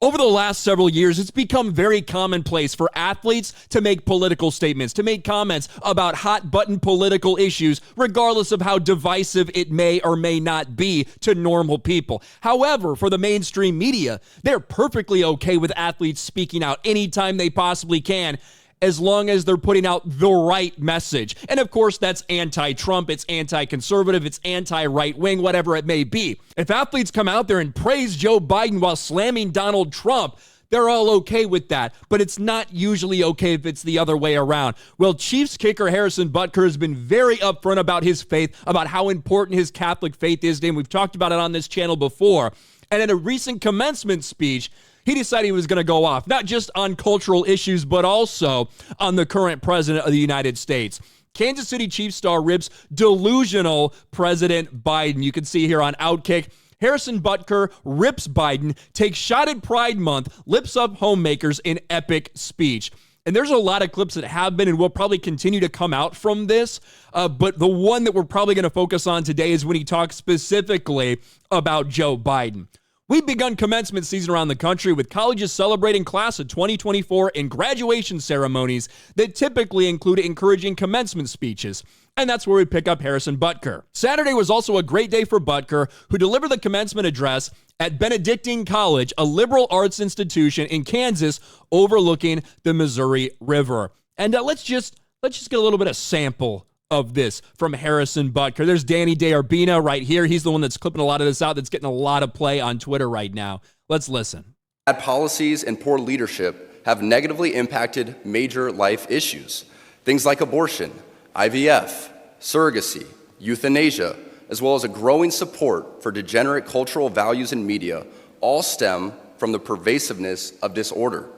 Over the last several years, it's become very commonplace for athletes to make political statements, to make comments about hot-button political issues, regardless of how divisive it may or may not be to normal people. However, for the mainstream media, they're perfectly okay with athletes speaking out anytime they possibly can, as long as they're putting out the right message. And of course, that's anti-Trump, it's anti-conservative, it's anti-right-wing, whatever it may be. If athletes come out there and praise Joe Biden while slamming Donald Trump, they're all okay with that, but it's not usually okay if it's the other way around. Well, Chiefs kicker Harrison Butker has been very upfront about his faith, about how important his Catholic faith is to him. We've talked about it on this channel before. And in a recent commencement speech, he decided he was going to go off, not just on cultural issues, but also on the current president of the United States. Kansas City Chiefs star rips delusional President Biden. You can see here on Outkick, Harrison Butker rips Biden, takes shot at Pride Month, lips up homemakers in epic speech. And there's a lot of clips that have been and will probably continue to come out from this, but the one that we're probably going to focus on today is when he talks specifically about Joe Biden. We've begun commencement season around the country with colleges celebrating class of 2024 in graduation ceremonies that typically include encouraging commencement speeches. And that's where we pick up Harrison Butker. Saturday was also a great day for Butker, who delivered the commencement address at Benedictine College, a liberal arts institution in Kansas overlooking the Missouri River. And let's just get a little bit of sample of this from Harrison Butker. There's Danny DeArbina right here. He's the one that's clipping a lot of this out, that's getting a lot of play on Twitter right now. Let's listen. Bad policies and poor leadership have negatively impacted major life issues. Things like abortion, IVF, surrogacy, euthanasia, as well as a growing support for degenerate cultural values in media, all stem from the pervasiveness of disorder.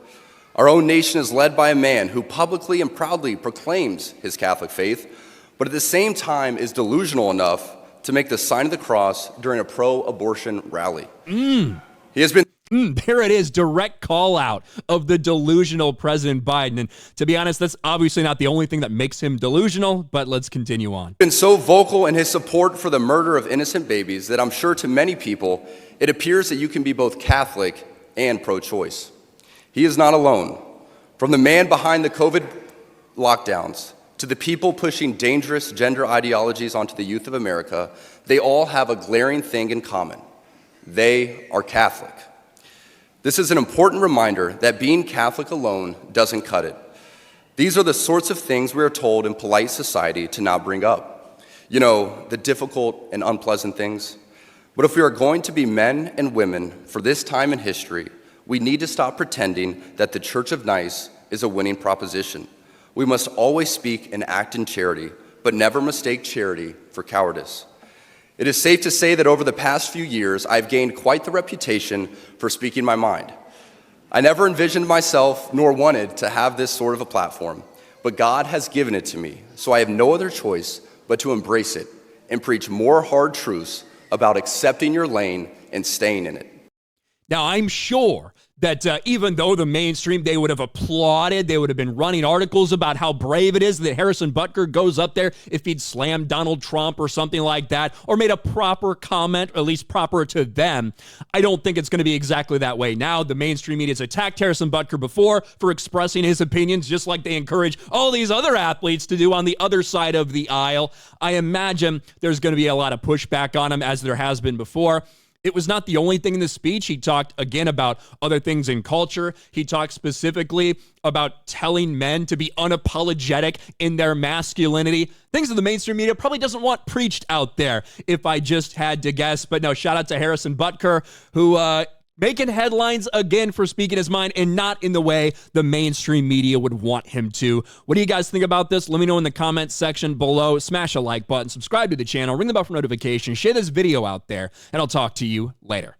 Our own nation is led by a man who publicly and proudly proclaims his Catholic faith, but at the same time is delusional enough to make the sign of the cross during a pro-abortion rally. He has been... There it is, direct call out of the delusional President Biden. And to be honest, that's obviously not the only thing that makes him delusional, but let's continue on. Been so vocal in his support for the murder of innocent babies that I'm sure to many people, it appears that you can be both Catholic and pro-choice. He is not alone. From the man behind the COVID lockdowns to the people pushing dangerous gender ideologies onto the youth of America, they all have a glaring thing in common. They are Catholic. This is an important reminder that being Catholic alone doesn't cut it. These are the sorts of things we are told in polite society to not bring up. You know, the difficult and unpleasant things. But if we are going to be men and women for this time in history, we need to stop pretending that the Church of Nice is a winning proposition. We must always speak and act in charity, but never mistake charity for cowardice. It is safe to say that over the past few years, I've gained quite the reputation for speaking my mind. I never envisioned myself nor wanted to have this sort of a platform, but God has given it to me, so I have no other choice but to embrace it and preach more hard truths about accepting your lane and staying in it. Now, I'm sure that even though the mainstream, they would have applauded, they would have been running articles about how brave it is that Harrison Butker goes up there if he'd slammed Donald Trump or something like that, or made a proper comment, or at least proper to them. I don't think it's going to be exactly that way now. The mainstream media's attacked Harrison Butker before for expressing his opinions, just like they encourage all these other athletes to do on the other side of the aisle. I imagine there's going to be a lot of pushback on him, as there has been before. It was not the only thing in the speech. He talked again about other things in culture. He talked specifically about telling men to be unapologetic in their masculinity. Things that the mainstream media probably doesn't want preached out there, if I just had to guess. But no, shout out to Harrison Butker, who making headlines again for speaking his mind, and not in the way the mainstream media would want him to. What do you guys think about this? Let me know in the comments section below. Smash a like button, subscribe to the channel, ring the bell for notifications, share this video out there, and I'll talk to you later.